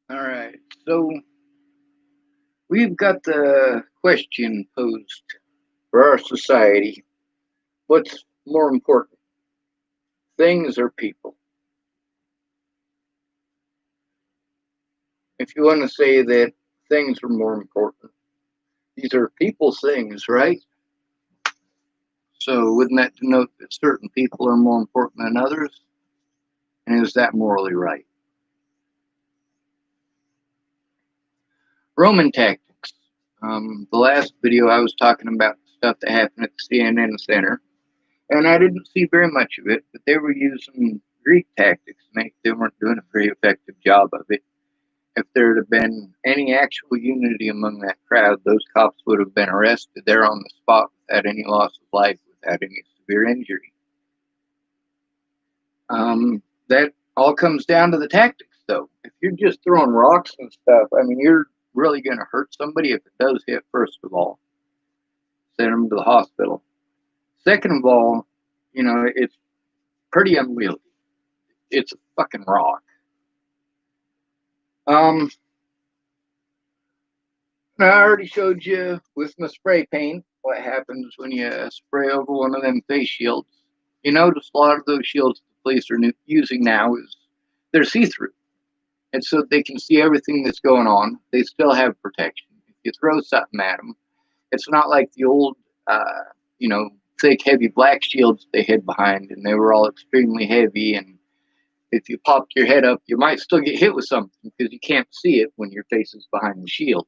All right. So we've got the question posed for our society. What's more important, things or people? If you want to say that things are more important, these are people things, right? So wouldn't that denote that certain people are more important than others? And is that morally right? Roman tactics. The last video I was talking about stuff that happened at the CNN Center, and I didn't see very much of it, but they were using Greek tactics, and they weren't doing a very effective job of it. If there had been any actual unity among that crowd, those cops would have been arrested there on the spot without any loss of life, without any severe injury. That all comes down to the tactics, though. If you're just throwing rocks and stuff, I mean, you're really going to hurt somebody if it does hit, first of all. Send them to the hospital. Second of all, it's pretty unwieldy. It's a fucking rock. Um, I already showed you with my spray paint what happens when you spray over one of them face shields. You notice a lot of those shields the police are using now is they're see-through, and so they can see everything that's going on. They still have protection. If you throw something at them, it's not like the old, uh, you know, thick, heavy black shields they hid behind, and they were all extremely heavy. And if you popped your head up, you might still get hit with something because you can't see it when your face is behind the shield.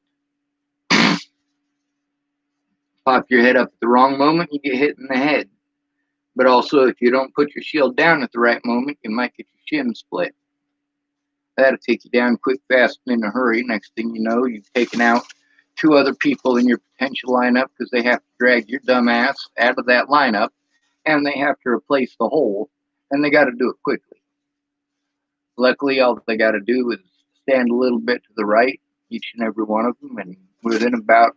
Pop your head up at the wrong moment, you get hit in the head. But also, if you don't put your shield down at the right moment, you might get your shin split. That'll take you down quick, fast, and in a hurry. Next thing you know, you've taken out two other people in your potential lineup because they have to drag your dumb ass out of that lineup and they have to replace the hole, and they got to do it quickly. Luckily, all they got to do is stand a little bit to the right, each and every one of them, and within about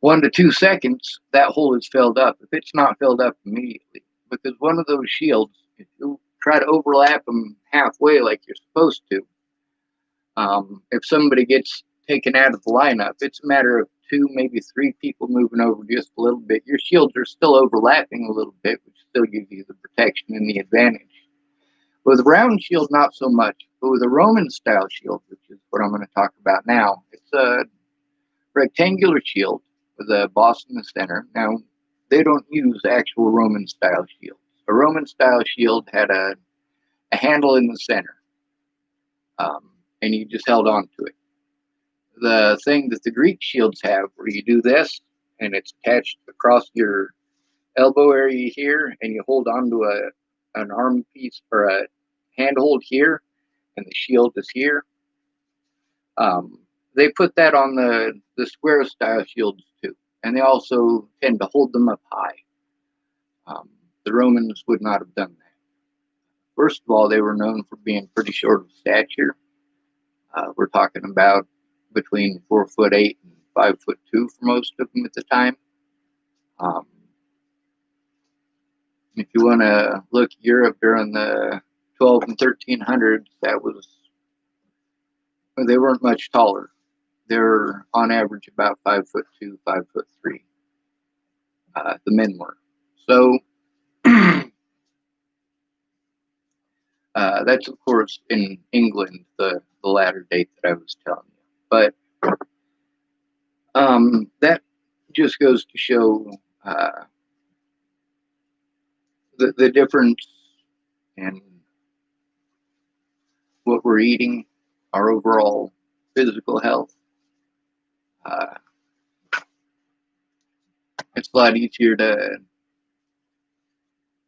1 to 2 seconds, that hole is filled up. If it's not filled up immediately, because one of those shields, if you try to overlap them halfway like you're supposed to, if somebody gets taken out of the lineup, it's a matter of two, maybe three people moving over just a little bit. Your shields are still overlapping a little bit, which still gives you the protection and the advantage. With a round shield, not so much, but with a Roman style shield, which is what I'm going to talk about now, it's a rectangular shield with a boss in the center. Now, they don't use actual Roman style shields. A Roman style shield had a handle in the center, and you just held on to it. The thing that the Greek shields have, where you do this, and it's attached across your elbow area here, and you hold on to an arm piece or a handhold here, and the shield is here. They put that on the square style shields too, and they also tend to hold them up high. Um, the Romans would not have done that. First of all, they were known for being pretty short of stature. We're talking about between 4'8" and 5'2" for most of them at the time. Um, if you want to look at Europe during the 12 and 1300s, they weren't much taller. They were on average about 5'2", 5'3". The men were. So that's of course in England, the latter date that I was telling you. But that just goes to show the difference in what we're eating, our overall physical health. Uh, it's a lot easier to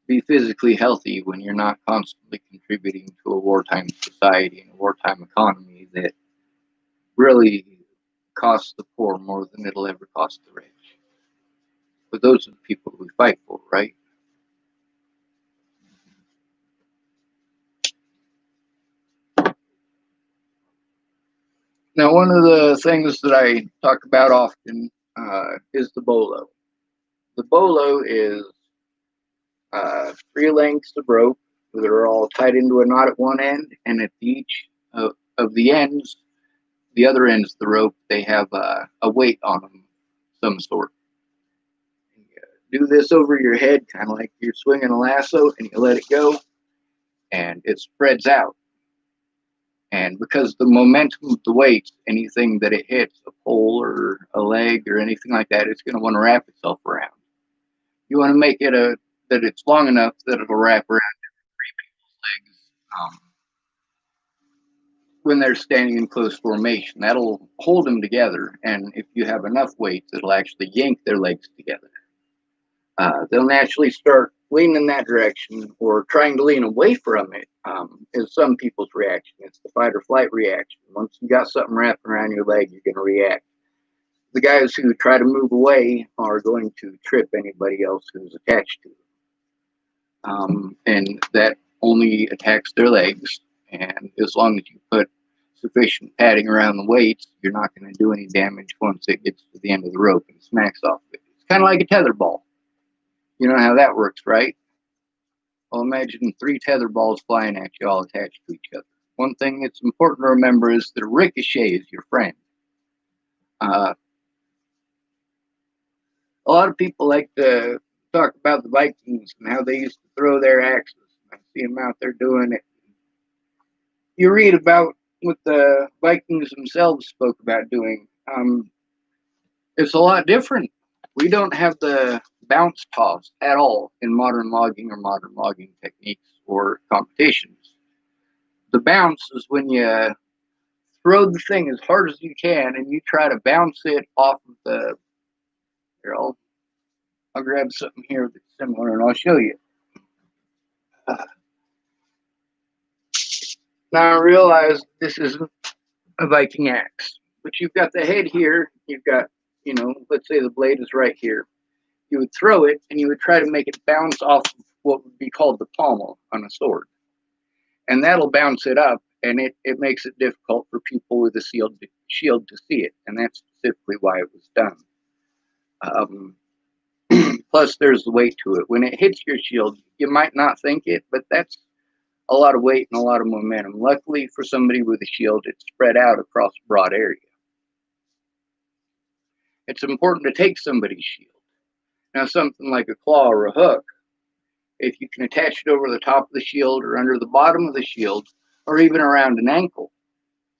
be physically healthy when you're not constantly contributing to a wartime society and a wartime economy that really costs the poor more than it'll ever cost the rich. But those are the people we fight for, right? Now, one of the things that I talk about often is the bolo. The bolo is three lengths of rope that are all tied into a knot at one end, and at each of the ends, the other ends of the rope, they have a weight on them, some sort. You do this over your head, kind of like you're swinging a lasso, and you let it go, and it spreads out. And because the momentum of the weight, anything that it hits, a pole or a leg or anything like that, it's going to want to wrap itself around. You want to make it that it's long enough that it'll wrap around three people's legs when they're standing in close formation. That'll hold them together, and if you have enough weight, it'll actually yank their legs together. They'll naturally start leaning in that direction or trying to lean away from it. Is some people's reaction. It's the fight or flight reaction. Once you got something wrapping around your leg, you're going to react. The guys who try to move away are going to trip anybody else who's attached to them. And that only attacks their legs. And as long as you put sufficient padding around the weights, you're not going to do any damage once it gets to the end of the rope and smacks off it. It's kind of like a tether ball. You know how that works, right? Well, imagine 3 tether balls flying at you all attached to each other. One thing that's important to remember is that a ricochet is your friend. A lot of people like to talk about the Vikings and how they used to throw their axes. I see them out there doing it. You read about what the Vikings themselves spoke about doing. It's a lot different. We don't have the bounce toss at all in modern logging or modern logging techniques or competitions. The bounce is when you throw the thing as hard as you can and you try to bounce it off of the. Here, I'll grab something here that's similar and I'll show you. Now I realize this isn't a Viking axe, but you've got the head here. You've got, let's say the blade is right here. You would throw it and you would try to make it bounce off of what would be called the pommel on a sword. And that'll bounce it up, and it makes it difficult for people with a shield to see it. And that's specifically why it was done. Plus, there's the weight to it. When it hits your shield, you might not think it, but that's a lot of weight and a lot of momentum. Luckily for somebody with a shield, it's spread out across a broad area. It's important to take somebody's shield. Now, something like a claw or a hook, if you can attach it over the top of the shield or under the bottom of the shield, or even around an ankle,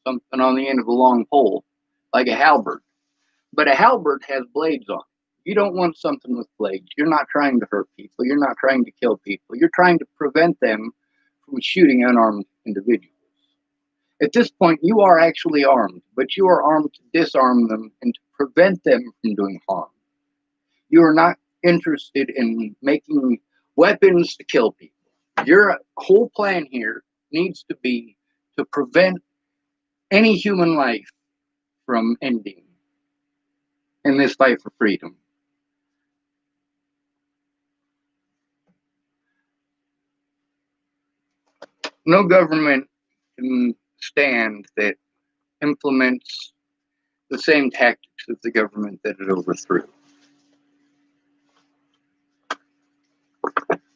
something on the end of a long pole, like a halberd. But a halberd has blades on it. You don't want something with blades. You're not trying to hurt people. You're not trying to kill people. You're trying to prevent them from shooting unarmed individuals. At this point, you are actually armed, but you are armed to disarm them and to prevent them from doing harm. You are not interested in making weapons to kill people. Your whole plan here needs to be to prevent any human life from ending in this fight for freedom. No government can stand that implements the same tactics as the government that it overthrew.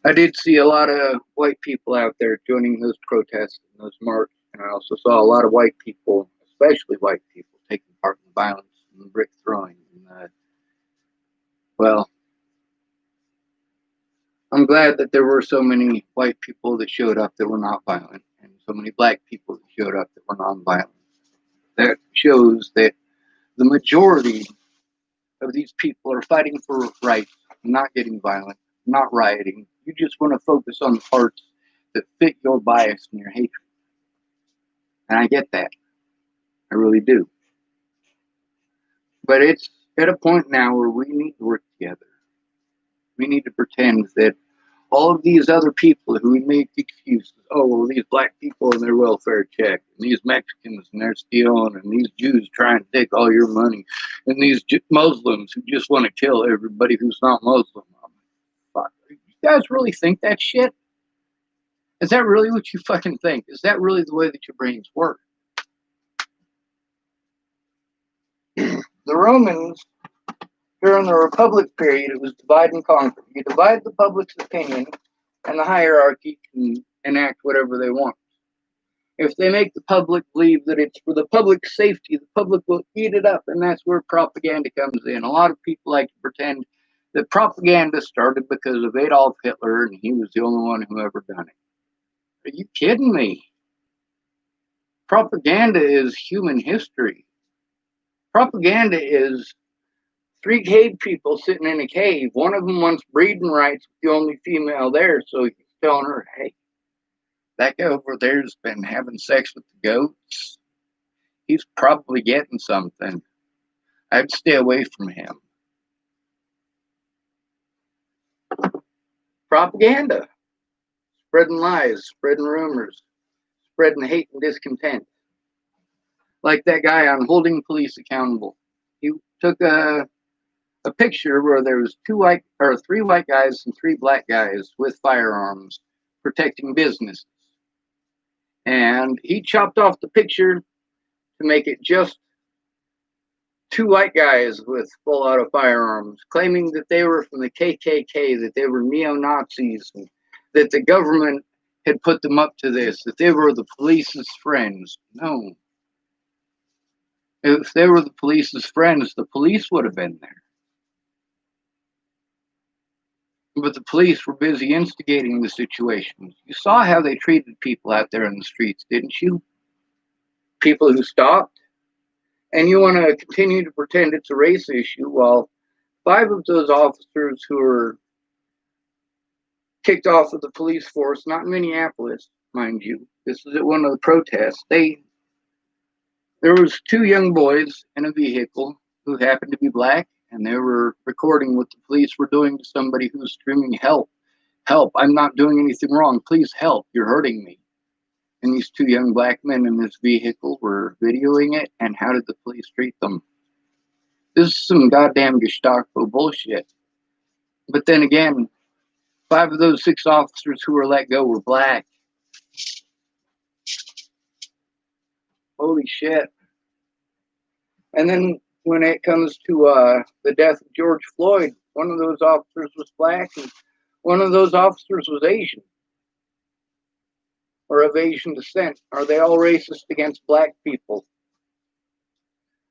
I did see a lot of white people out there joining those protests and those marches, and I also saw a lot of white people, especially white people, taking part in violence and brick throwing. And, well, I'm glad that there were so many white people that showed up that were not violent, and so many black people that showed up that were non-violent. That shows that the majority of these people are fighting for rights, not getting violent, not rioting. You just want to focus on the parts that fit your bias and your hatred. And I get that. I really do. But it's at a point now where we need to work together. We need to pretend that all of these other people who we make excuses, oh, well, these black people and their welfare check, and these Mexicans and they're stealing, and these Jews trying to take all your money, and these Muslims who just want to kill everybody who's not Muslim. Fuck. You guys really think that shit? Is that really what you fucking think? Is that really the way that your brains work? The Romans, during the Republic period, it was divide and conquer. You divide the public's opinion, and the hierarchy can enact whatever they want. If they make the public believe that it's for the public's safety, the public will eat it up, and that's where propaganda comes in. A lot of people like to pretend that propaganda started because of Adolf Hitler and he was the only one who ever done it. Are you kidding me? Propaganda is human history. Propaganda is three cave people sitting in a cave. One of them wants breeding rights with the only female there, so he's telling her, hey, that guy over there's been having sex with the goats. He's probably getting something. I'd stay away from him. Propaganda. Spreading lies, spreading rumors, spreading hate and discontent. Like that guy on holding police accountable. He took a picture where there was three white guys and three black guys with firearms protecting businesses. And he chopped off the picture to make it just two white guys with full auto firearms, claiming that they were from the KKK, that they were neo-Nazis, and that the government had put them up to this, that they were the police's friends. No. If they were the police's friends, the police would have been there. But the police were busy instigating the situation. You saw how they treated people out there in the streets, didn't you? People who stopped. And you want to continue to pretend it's a race issue while 5 of those officers who were kicked off of the police force, not in Minneapolis, mind you. This was at one of the protests. There was 2 young boys in a vehicle who happened to be black, and they were recording what the police were doing to somebody who was screaming, help, help, I'm not doing anything wrong, please help, you're hurting me. And these 2 young black men in this vehicle were videoing it, and how did the police treat them? This is some goddamn Gestapo bullshit. But then again, 5 of those 6 officers who were let go were black. Holy shit. And then when it comes to the death of George Floyd, one of those officers was black and one of those officers was Asian or of Asian descent. Are they all racist against black people?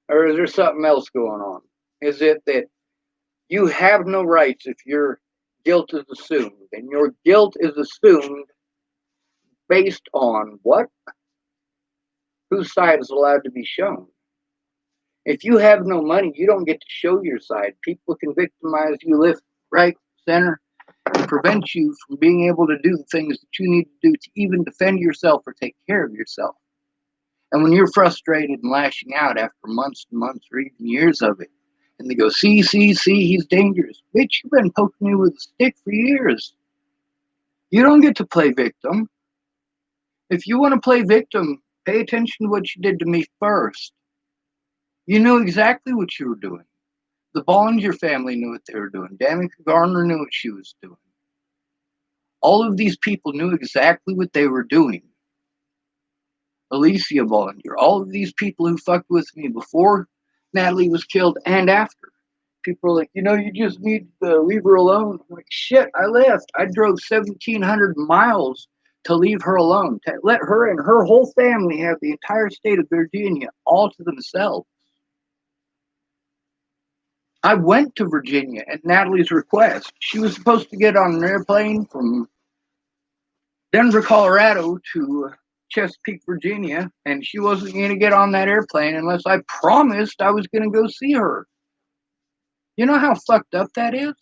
Or is there something else going on? Is it that you have no rights if your guilt is assumed? And your guilt is assumed based on what? Whose side is allowed to be shown? If you have no money, you don't get to show your side. People can victimize you left, right, center, and prevent you from being able to do the things that you need to do to even defend yourself or take care of yourself. And when you're frustrated and lashing out after months and months or even years of it, and they go, see, he's dangerous. Bitch, you've been poking me with a stick for years. You don't get to play victim. If you want to play victim, pay attention to what you did to me first. You knew exactly what you were doing. The Bollinger family knew what they were doing. Danica Garner knew what she was doing. All of these people knew exactly what they were doing. Alicia Bollinger, all of these people who fucked with me before Natalie was killed and after. People are like, you just need to leave her alone. I'm like, shit, I left. I drove 1,700 miles to leave her alone, to let her and her whole family have the entire state of Virginia all to themselves. I went to Virginia at Natalie's request. She was supposed to get on an airplane from Denver, Colorado to Chesapeake, Virginia, and she wasn't going to get on that airplane unless I promised I was going to go see her. You know how fucked up that is?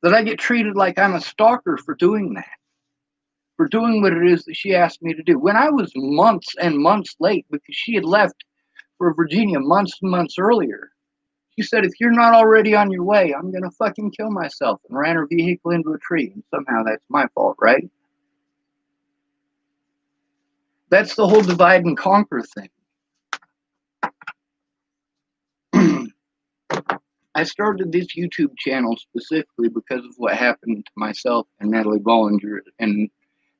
That I get treated like I'm a stalker for doing that. For doing what it is that she asked me to do. When I was months and months late because she had left for Virginia months and months earlier. She said, if you're not already on your way, I'm going to fucking kill myself, and ran her vehicle into a tree. And somehow that's my fault, right? That's the whole divide and conquer thing. I started this YouTube channel specifically because of what happened to myself and Natalie Bollinger and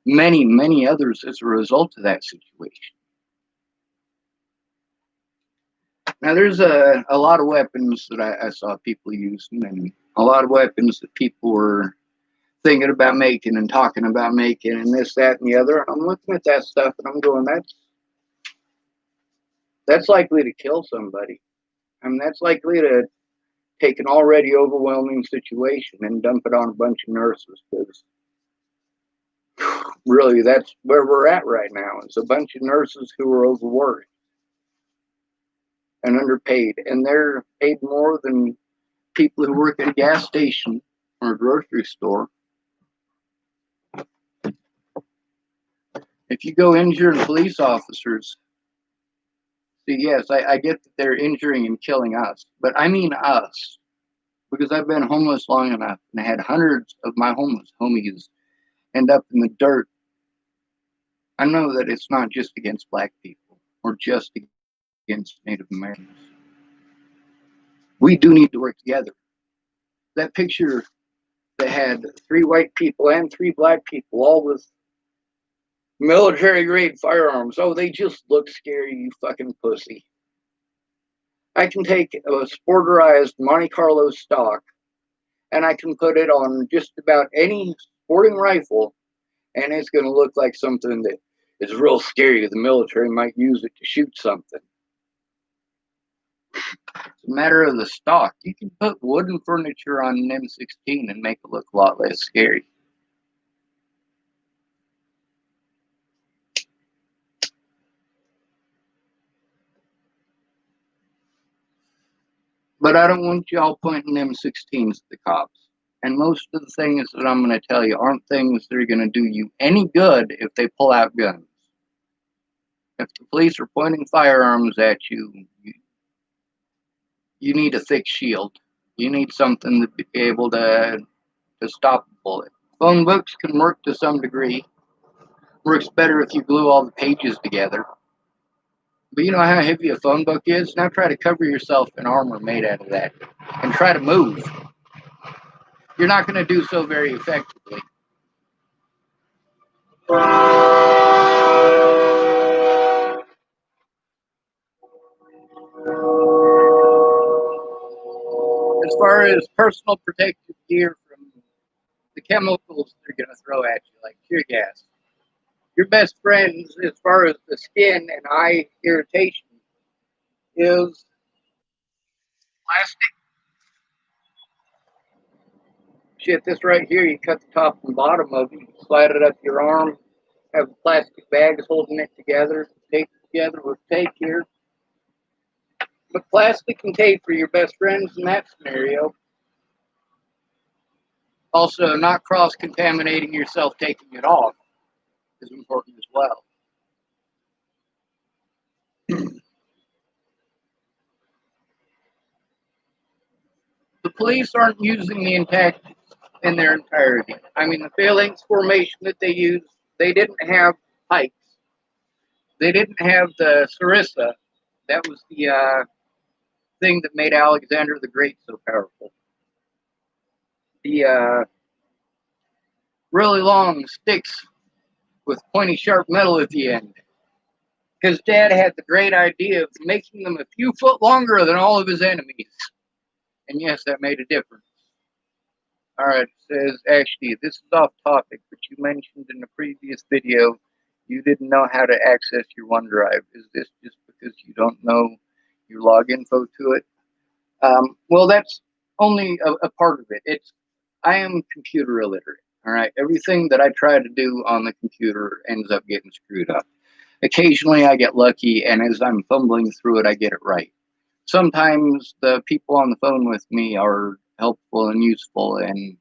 many, many others as a result of that situation. Now, there's a lot of weapons that I saw people using, and a lot of weapons that people were thinking about making and talking about making and this, that, and the other. And I'm looking at that stuff and I'm going, that's likely to kill somebody. I mean, that's likely to take an already overwhelming situation and dump it on a bunch of nurses, because really that's where we're at right now. It's a bunch of nurses who are overworked and underpaid, and they're paid more than people who work at a gas station or a grocery store. If you go injuring police officers, see, yes, I get that they're injuring and killing us, but I mean us, because I've been homeless long enough and I had hundreds of my homeless homies end up in the dirt. I know that it's not just against black people or just against Native Americans. We do need to work together. That picture that had 3 white people and 3 black people, all with military grade firearms. Oh, they just look scary, you fucking pussy. I can take a sporterized Monte Carlo stock and I can put it on just about any sporting rifle, and it's going to look like something that is real scary. The military might use it to shoot something. It's a matter of the stock. You can put wooden furniture on an M16 and make it look a lot less scary. But I don't want y'all pointing M16s at the cops. And most of the things that I'm going to tell you aren't things that are going to do you any good if they pull out guns. If the police are pointing firearms at you, you need a thick shield. You need something to be able to stop a bullet. Phone books can work to some degree. Works better if you glue all the pages together. But you know how heavy a phone book is? Now try to cover yourself in armor made out of that and try to move. You're not going to do so very effectively. As far as personal protective gear from the chemicals they're going to throw at you, like tear gas, your best friends, as far as the skin and eye irritation, is plastic. Shit, this right here, you cut the top and bottom of it, you slide it up your arm, have plastic bags holding it together, tape it together with tape here. But plastic and tape are your best friends in that scenario. Also, not cross-contaminating yourself taking it off is important as well. The police aren't using the intact in their entirety. I mean, the phalanx formation that they used, they didn't have pikes. They didn't have the sarissa. That was the thing that made Alexander the Great so powerful. The really long sticks with pointy, sharp metal at the end. Because Dad had the great idea of making them a few foot longer than all of his enemies. And yes, that made a difference. All right, it says, Ashley, this is off topic, but you mentioned in the previous video you didn't know how to access your OneDrive. Is this just because you don't know your login info to it? Well, that's only a part of it. I am computer illiterate. All right, everything that I try to do on the computer ends up getting screwed up. Occasionally, I get lucky, and as I'm fumbling through it, I get it right. Sometimes the people on the phone with me are helpful and useful and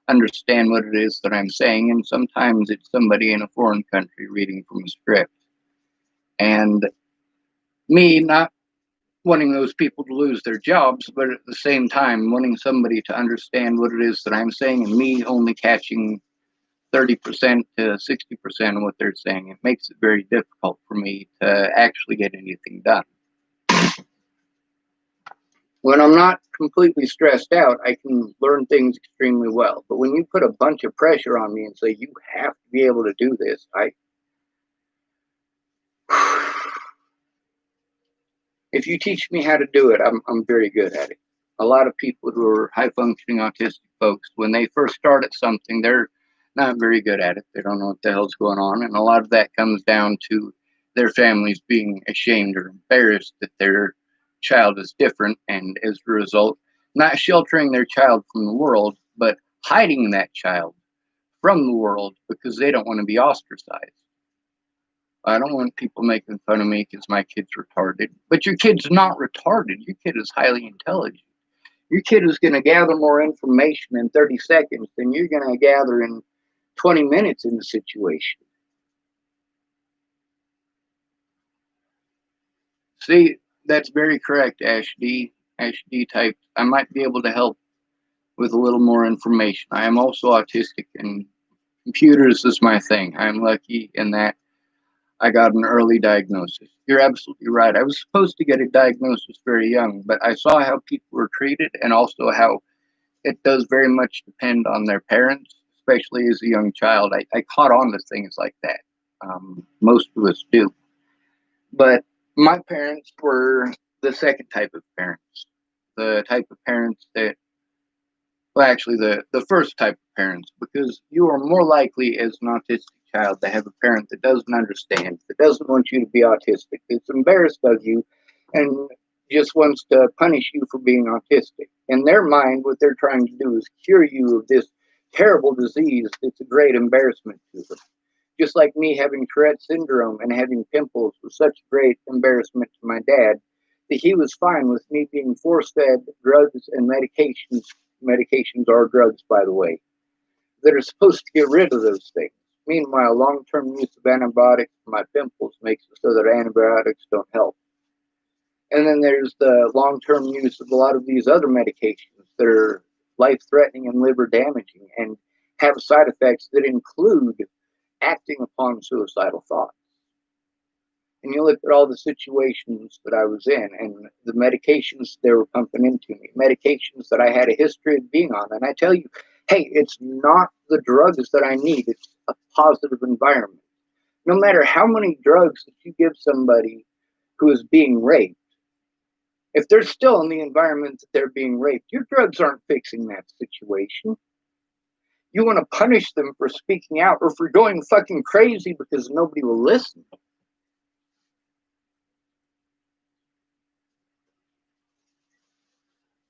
understand what it is that I'm saying, and sometimes it's somebody in a foreign country reading from a script. And me not wanting those people to lose their jobs, but at the same time wanting somebody to understand what it is that I'm saying, and me only catching 30% to 60% of what they're saying, it makes it very difficult for me to actually get anything done. When I'm not completely stressed out, I can learn things extremely well. But when you put a bunch of pressure on me and say, you have to be able to do this, if you teach me how to do it, I'm very good at it. A lot of people who are high functioning autistic folks, when they first start at something, they're not very good at it. They don't know what the hell's going on. And a lot of that comes down to their families being ashamed or embarrassed that their child is different. And as a result, not sheltering their child from the world, but hiding that child from the world because they don't want to be ostracized. I don't want people making fun of me because my kid's retarded. But your kid's not retarded. Your kid is highly intelligent. Your kid is going to gather more information in 30 seconds than you're going to gather in 20 minutes in the situation. See, that's very correct, Ash D. Ash D typed, I might be able to help with a little more information. I am also autistic, and computers is my thing. I'm lucky in that I got an early diagnosis. You're absolutely right. I was supposed to get a diagnosis very young, but I saw how people were treated and also how it does very much depend on their parents, especially as a young child. I caught on to things like that. Most of us do. But my parents were the second type of parents, the type of parents that, well, actually, the first type of parents, because you are more likely as an autistic child to have a parent that doesn't understand, that doesn't want you to be autistic, that's embarrassed of you, and just wants to punish you for being autistic. In their mind, what they're trying to do is cure you of this terrible disease that's a great embarrassment to them. Just like me having Tourette syndrome and having pimples was such great embarrassment to my dad that he was fine with me being force fed drugs and medications. Medications are drugs, by the way, that are supposed to get rid of those things. Meanwhile, long term use of antibiotics for my pimples makes it so that antibiotics don't help. And then there's the long term use of a lot of these other medications that are life threatening and liver damaging and have side effects that include acting upon suicidal thoughts. And you look at all the situations that I was in and the medications they were pumping into me, medications that I had a history of being on. And I tell you, hey, it's not the drugs that I need, it's a positive environment. No matter how many drugs that you give somebody who is being raped, if they're still in the environment that they're being raped, your drugs aren't fixing that situation. You want to punish them for speaking out or for going fucking crazy because nobody will listen.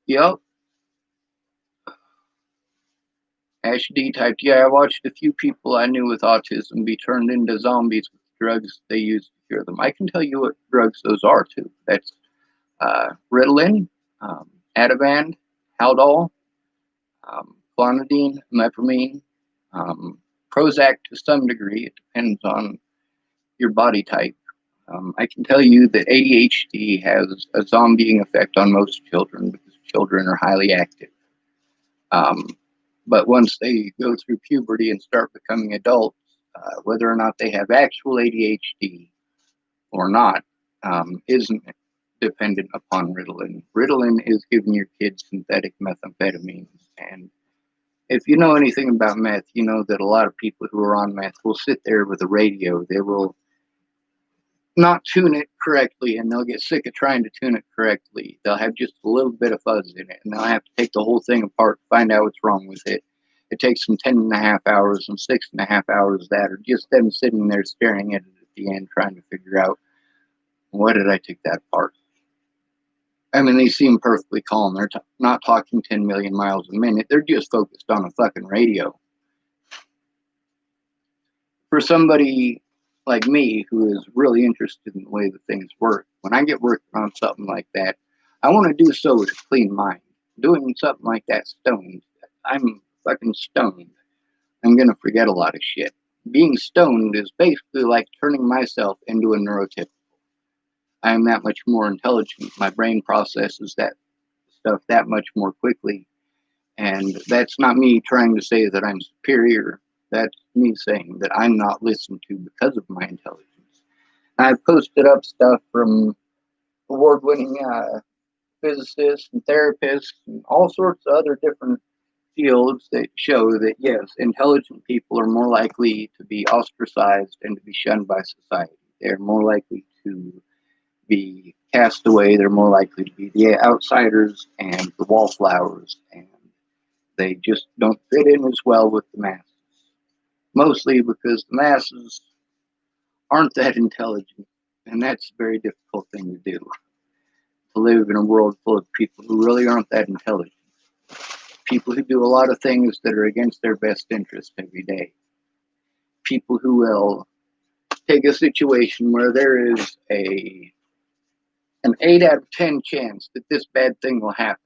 Yep. Ash D typed, yeah, I watched a few people I knew with autism be turned into zombies with drugs they used to cure them. I can tell you what drugs those are too. That's Ritalin, Ativan, Haldol, clonidine, mepramine, Prozac to some degree. It depends on your body type. I can tell you that ADHD has a zombieing effect on most children because children are highly active. Um, but once they go through puberty and start becoming adults, whether or not they have actual ADHD or not isn't dependent upon Ritalin. Ritalin is giving your kids synthetic methamphetamines. And if you know anything about meth, you know that a lot of people who are on meth will sit there with a radio. They will not tune it correctly and they'll get sick of trying to tune it correctly. They'll have just a little bit of fuzz in it and they'll have to take the whole thing apart to find out what's wrong with it. It takes them 10.5 hours and 6.5 hours that are just them sitting there staring at it at the end trying to figure out, why did I take that apart? I mean, they seem perfectly calm. They're not talking 10 million miles a minute. They're just focused on a fucking radio. For somebody like me who is really interested in the way that things work, when I get working on something like that, I want to do so with a clean mind. Doing something like that stoned, I'm fucking stoned. I'm going to forget a lot of shit. Being stoned is basically like turning myself into a neurotypical. I am that much more intelligent. My brain processes that stuff that much more quickly. And that's not me trying to say that I'm superior. That's me saying that I'm not listened to because of my intelligence. I've posted up stuff from award-winning physicists and therapists and all sorts of other different fields that show that, yes, intelligent people are more likely to be ostracized and to be shunned by society. They're more likely to be cast away. They're more likely to be the outsiders and the wallflowers, and they just don't fit in as well with the masses. mostly because the masses aren't that intelligent, and that's a very difficult thing to do, to live in a world full of people who really aren't that intelligent, people who do a lot of things that are against their best interest every day, people who will take a situation where there is an 8 out of 10 chance that this bad thing will happen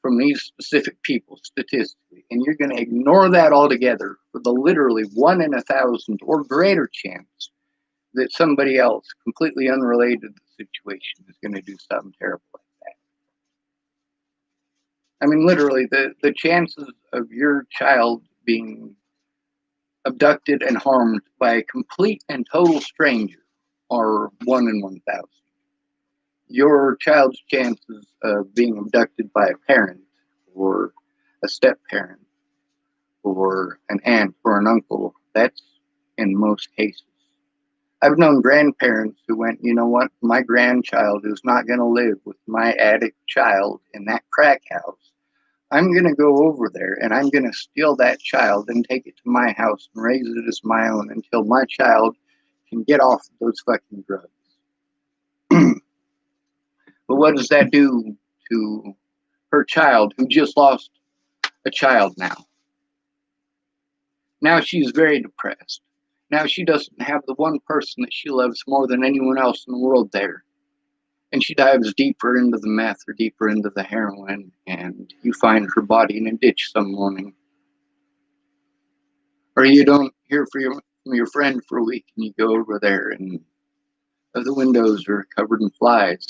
from these specific people statistically, and you're going to ignore that altogether for the literally 1 in 1,000 or greater chance that somebody else completely unrelated to the situation is going to do something terrible like that. I mean, literally, the chances of your child being abducted and harmed by a complete and total stranger are 1 in 1,000. Your child's chances of being abducted by a parent or a step parent or an aunt or an uncle, that's in most cases. I've known grandparents who went, you know what, my grandchild is not going to live with my addict child in that crack house. I'm going to go over there and I'm going to steal that child and take it to my house and raise it as my own until my child can get off those fucking drugs. But what does that do to her child who just lost a child now? Now she's very depressed. Now she doesn't have the one person that she loves more than anyone else in the world there. And she dives deeper into the meth or deeper into the heroin, and you find her body in a ditch some morning. Or you don't hear from your friend for a week, and you go over there, and the windows are covered in flies.